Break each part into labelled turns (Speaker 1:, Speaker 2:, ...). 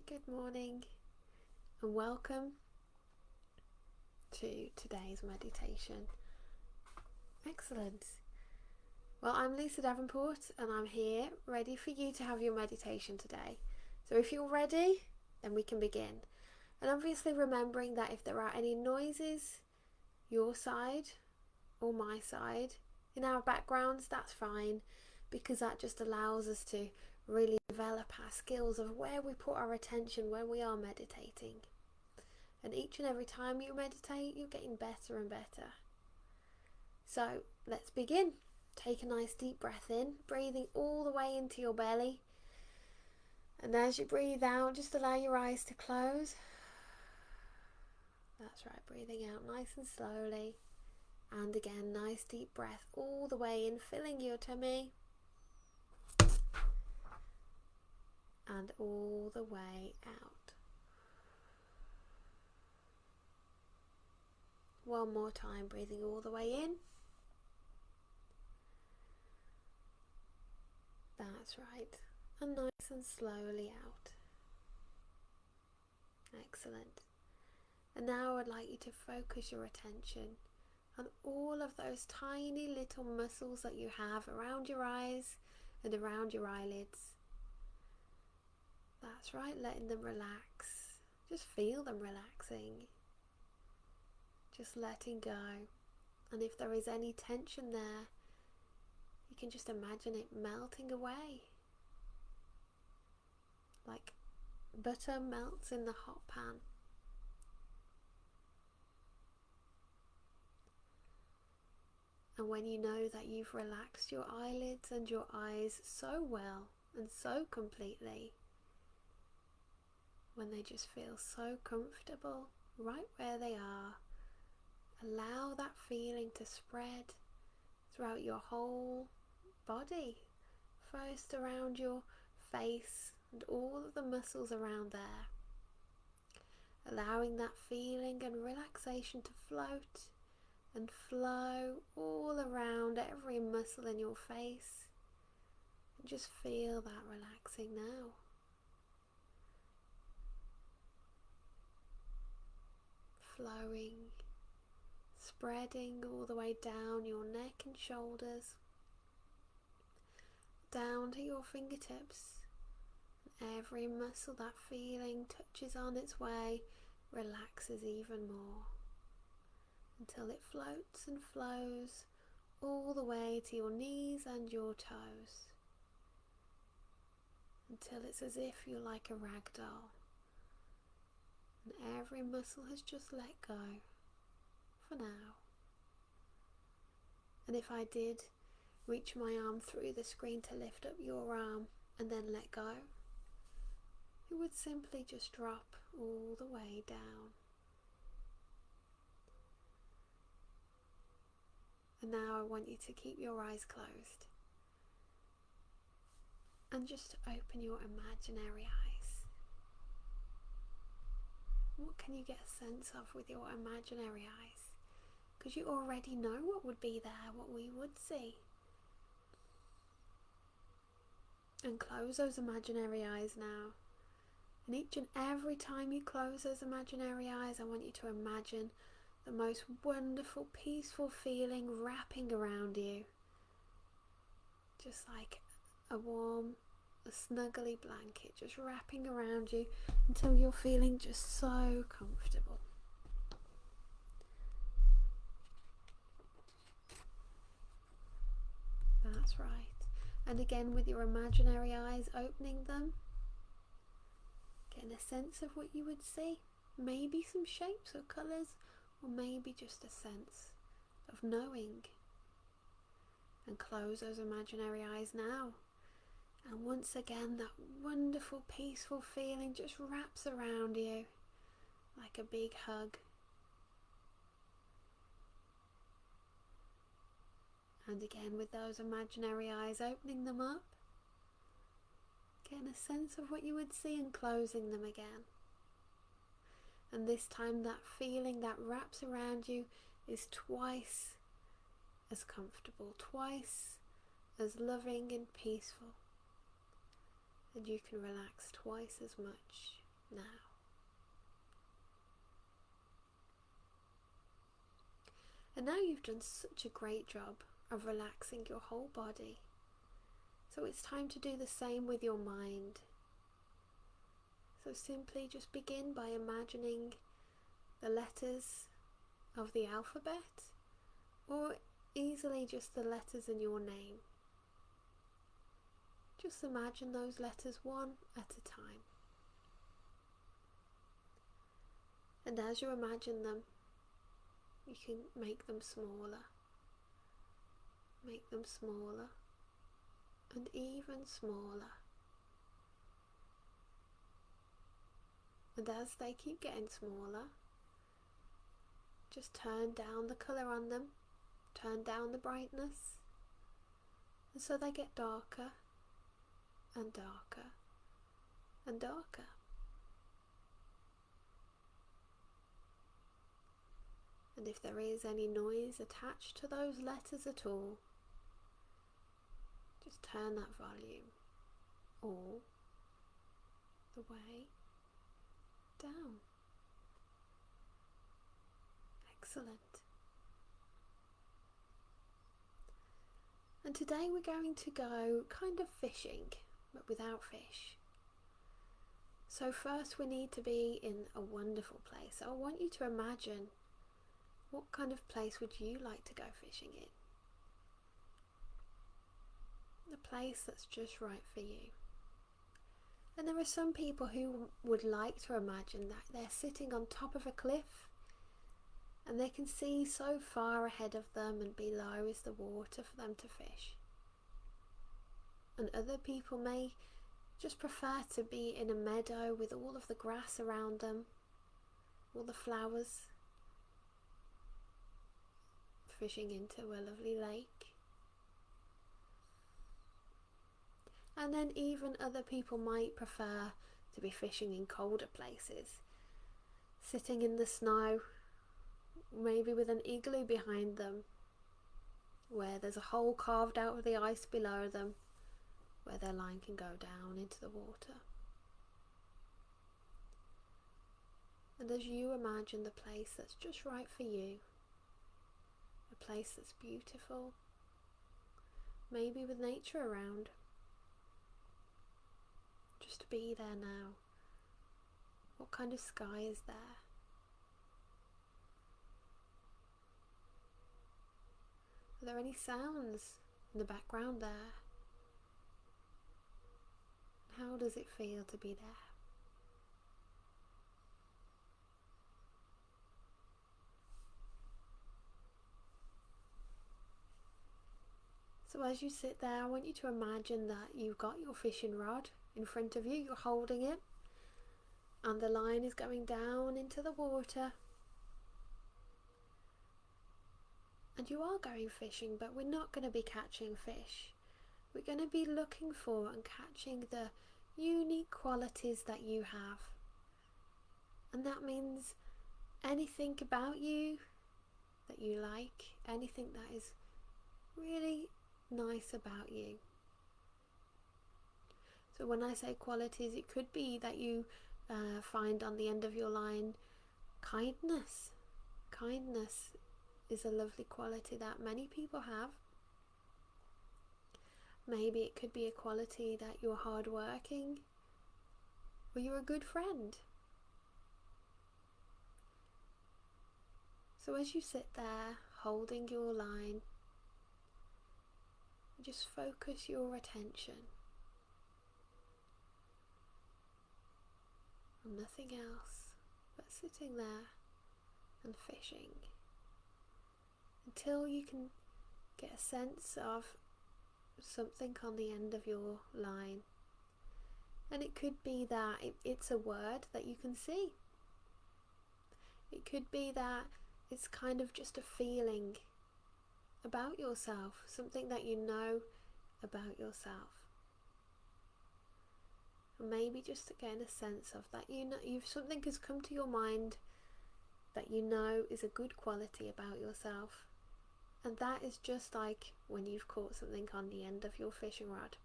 Speaker 1: Good morning and welcome to today's meditation. Excellent. Well, I'm Lisa Davenport and I'm here ready for you to have your meditation today. So if you're ready, then we can begin. And obviously remembering that if there are any noises, your side or my side, in our backgrounds, that's fine, because that just allows us to really develop our skills of where we put our attention when we are meditating. And each and every time you meditate, you're getting better and better. So let's begin. Take a nice deep breath in, breathing all the way into your belly. And as you breathe out, just allow your eyes to close. That's right, breathing out nice and slowly. And again, nice deep breath all the way in, filling your tummy. And all the way out. One more time, breathing all the way in. That's right. And nice and slowly out. Excellent. And now I'd like you to focus your attention on all of those tiny little muscles that you have around your eyes and around your eyelids. That's right, letting them relax. Just feel them relaxing. Just letting go. And if there is any tension there, you can just imagine it melting away. Like butter melts in the hot pan. And when you know that you've relaxed your eyelids and your eyes so well and so completely, when they just feel so comfortable right where they are, allow that feeling to spread throughout your whole body. First around your face and all of the muscles around there. Allowing that feeling and relaxation to float and flow all around every muscle in your face. And just feel that relaxing now. Flowing, spreading all the way down your neck and shoulders, down to your fingertips. Every muscle that feeling touches on its way relaxes even more, until it floats and flows all the way to your knees and your toes, until it's as if you're like a rag doll. And every muscle has just let go for now. And if I did reach my arm through the screen to lift up your arm and then let go, it would simply just drop all the way down. And now I want you to keep your eyes closed and just open your imaginary eyes. What can you get a sense of with your imaginary eyes? Because you already know what would be there, what we would see. And close those imaginary eyes now. And each and every time you close those imaginary eyes, I want you to imagine the most wonderful, peaceful feeling wrapping around you. Just like a warm, a snuggly blanket just wrapping around you until you're feeling just so comfortable. That's right. And again, with your imaginary eyes, opening them, getting a sense of what you would see. Maybe some shapes or colours, or maybe just a sense of knowing. And close those imaginary eyes now. And once again, that wonderful, peaceful feeling just wraps around you like a big hug. And again, with those imaginary eyes, opening them up, getting a sense of what you would see and closing them again. And this time that feeling that wraps around you is twice as comfortable, twice as loving and peaceful. And you can relax twice as much now. And now you've done such a great job of relaxing your whole body. So it's time to do the same with your mind. So simply just begin by imagining the letters of the alphabet, or easily just the letters in your name. Just imagine those letters one at a time. And as you imagine them, you can make them smaller. Make them smaller and even smaller. And as they keep getting smaller, just turn down the colour on them, turn down the brightness, and so they get darker and darker and darker. And if there is any noise attached to those letters at all, just turn that volume all the way down. Excellent. And today we're going to go kind of fishing, but without fish. So first we need to be in a wonderful place. So I want you to imagine, what kind of place would you like to go fishing in? A place that's just right for you. And there are some people who would like to imagine that they're sitting on top of a cliff and they can see so far ahead of them and below is the water for them to fish. And other people may just prefer to be in a meadow with all of the grass around them, all the flowers, fishing into a lovely lake. And then even other people might prefer to be fishing in colder places, sitting in the snow, maybe with an igloo behind them, where there's a hole carved out of the ice below them, where their line can go down into the water. And as you imagine the place that's just right for you, a place that's beautiful, maybe with nature around, just be there now. What kind of sky is there? Are there any sounds in the background there? How does it feel to be there? So as you sit there, I want you to imagine that you've got your fishing rod in front of you, you're holding it, and the line is going down into the water. And you are going fishing, but we're not going to be catching fish. We're going to be looking for and catching the unique qualities that you have. And that means anything about you that you like, anything that is really nice about you. So when I say qualities, it could be that you find on the end of your line kindness. Kindness is a lovely quality that many people have. Maybe it could be a quality that you're hardworking, or you're a good friend. So as you sit there holding your line, just focus your attention on nothing else but sitting there and fishing until you can get a sense of something on the end of your line. And it could be that it's a word that you can see. It could be that it's kind of just a feeling about yourself, something that you know about yourself. And maybe just to gain a sense of that, something has come to your mind that you know is a good quality about yourself. And that is just like when you've caught something on the end of your fishing rod.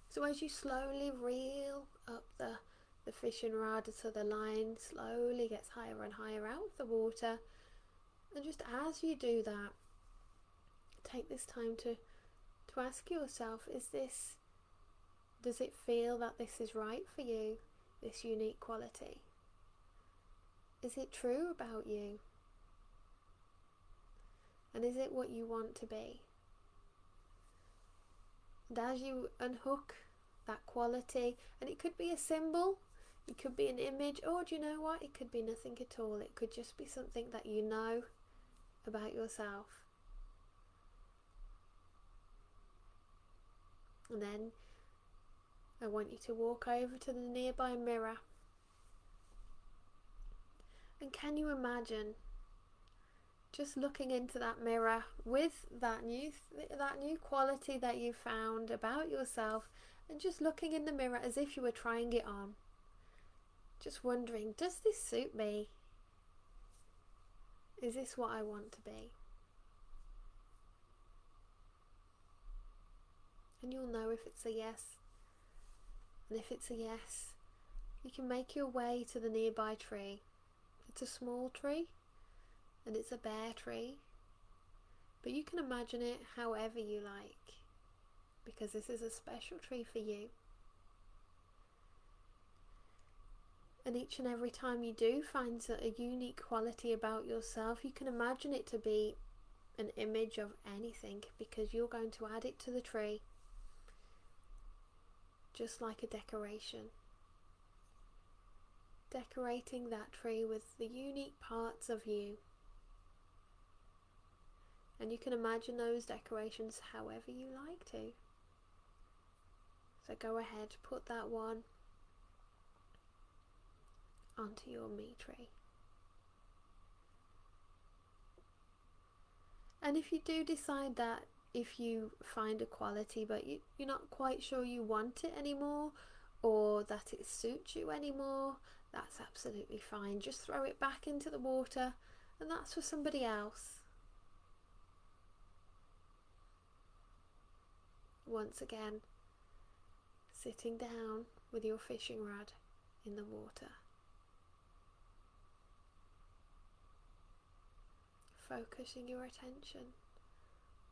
Speaker 1: So as you slowly reel up the fishing rod so the line slowly gets higher and higher out of the water. And just as you do that, take this time to ask yourself, does it feel that this is right for you, this unique quality? Is it true about you? And is it what you want to be? And as you unhook that quality, and it could be a symbol, it could be an image, or do you know what? It could be nothing at all. It could just be something that you know about yourself. And then I want you to walk over to the nearby mirror. And can you imagine just looking into that mirror with that new quality that you found about yourself, and just looking in the mirror as if you were trying it on. Just wondering, does this suit me? Is this what I want to be? And you'll know if it's a yes. And if it's a yes, you can make your way to the nearby tree. It's a small tree, and it's a bare tree, but you can imagine it however you like, because this is a special tree for you. And each and every time you do find a unique quality about yourself, you can imagine it to be an image of anything, because you're going to add it to the tree, just like a decoration. Decorating that tree with the unique parts of you. And you can imagine those decorations however you like to. So go ahead, put that one onto your me tree. And if you do decide that, if you find a quality but you're not quite sure you want it anymore, or that it suits you anymore, that's absolutely fine. Just throw it back into the water, and that's for somebody else. Once again, sitting down with your fishing rod in the water. Focusing your attention.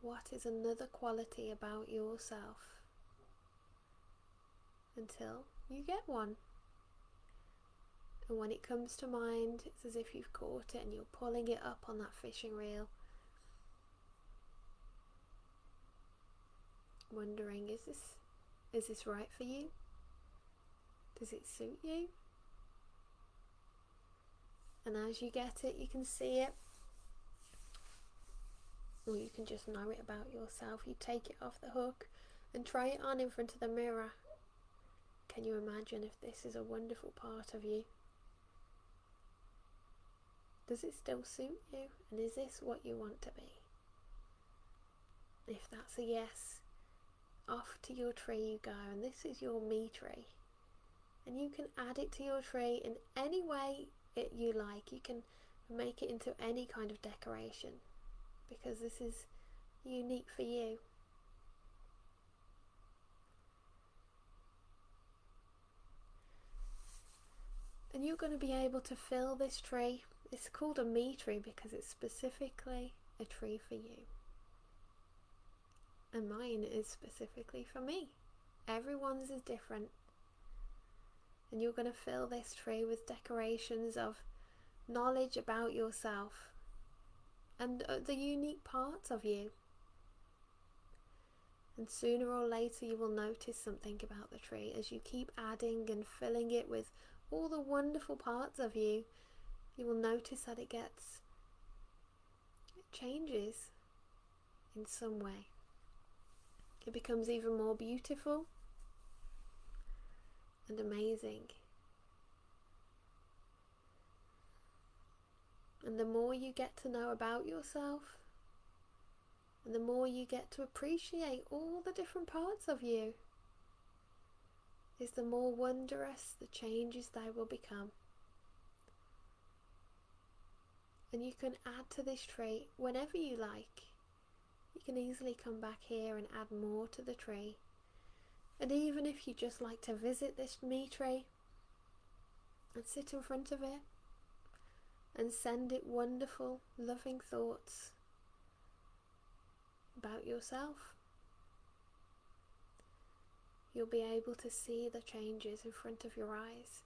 Speaker 1: What is another quality about yourself? Until you get one. And when it comes to mind, it's as if you've caught it and you're pulling it up on that fishing reel. Wondering, is this right for you? Does it suit you? And as you get it, you can see it, or you can just know it about yourself. You take it off the hook and try it on in front of the mirror. Can you imagine if this is a wonderful part of you? Does it still suit you? And is this what you want to be? If that's a yes, off to your tree you go, and this is your me tree. And you can add it to your tree in any way you like. You can make it into any kind of decoration, because this is unique for you. And you're going to be able to fill this tree. It's called a me tree because it's specifically a tree for you. And mine is specifically for me. Everyone's is different. And you're going to fill this tree with decorations of knowledge about yourself and the unique parts of you. And sooner or later you will notice something about the tree as you keep adding and filling it with all the wonderful parts of you. You will notice that it changes in some way. It becomes even more beautiful and amazing. And the more you get to know about yourself, and the more you get to appreciate all the different parts of you, is the more wondrous the changes they will become. And you can add to this tree whenever you like. You can easily come back here and add more to the tree. And even if you just like to visit this me tree, and sit in front of it and send it wonderful, loving thoughts about yourself. You'll be able to see the changes in front of your eyes.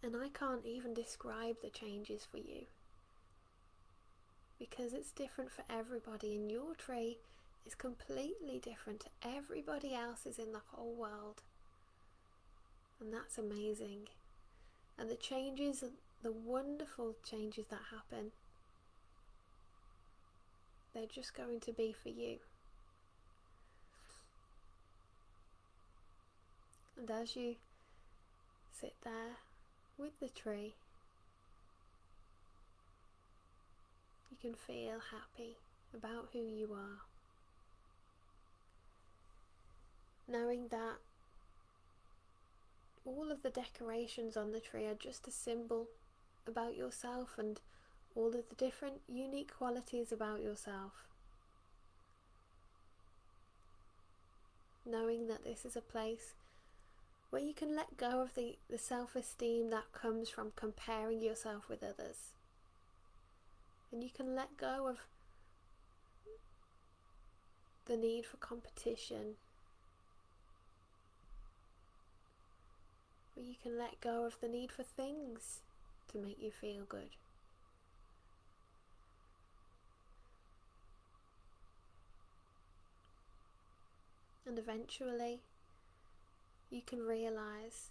Speaker 1: And I can't even describe the changes for you, because it's different for everybody, and your tree is completely different to everybody else's in the whole world. And that's amazing. And the changes, the wonderful changes that happen, they're just going to be for you. And as you sit there with the tree, you can feel happy about who you are, knowing that all of the decorations on the tree are just a symbol about yourself and all of the different unique qualities about yourself. Knowing that this is a place where you can let go of the self-esteem that comes from comparing yourself with others. And you can let go of the need for competition. Where you can let go of the need for things to make you feel good. And eventually, you can realise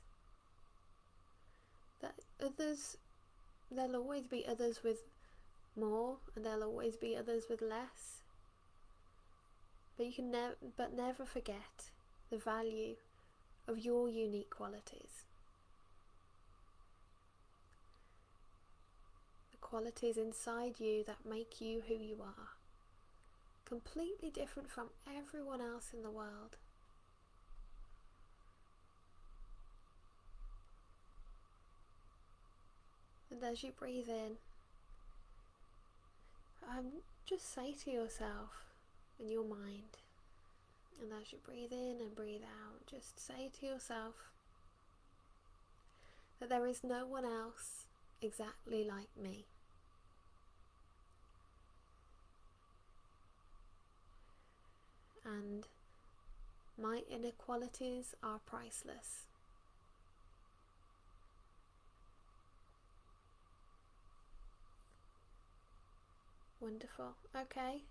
Speaker 1: that there'll always be others with more, and there'll always be others with less. But you can never forget the value of your unique qualities. The qualities inside you that make you who you are. Completely different from everyone else in the world. And as you breathe in, just say to yourself in your mind, and as you breathe in and breathe out, just say to yourself that there is no one else exactly like me. And my inequalities are priceless. Wonderful. Okay,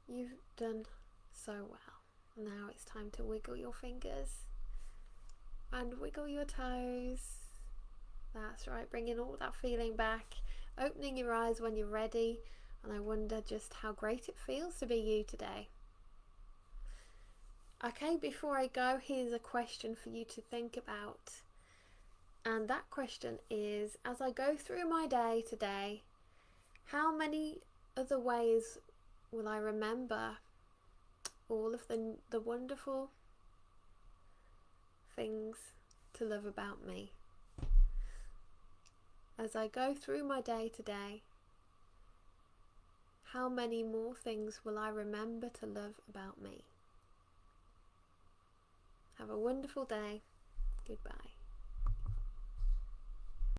Speaker 1: you've done so well. Now it's time to wiggle your fingers and wiggle your toes. That's right, bringing all that feeling back, opening your eyes when you're ready, and I wonder just how great it feels to be you today. Okay, before I go, here's a question for you to think about. And that question is, as I go through my day today, how many other ways will I remember all of the wonderful things to love about me? As I go through my day today, how many more things will I remember to love about me? Have a wonderful day. Goodbye.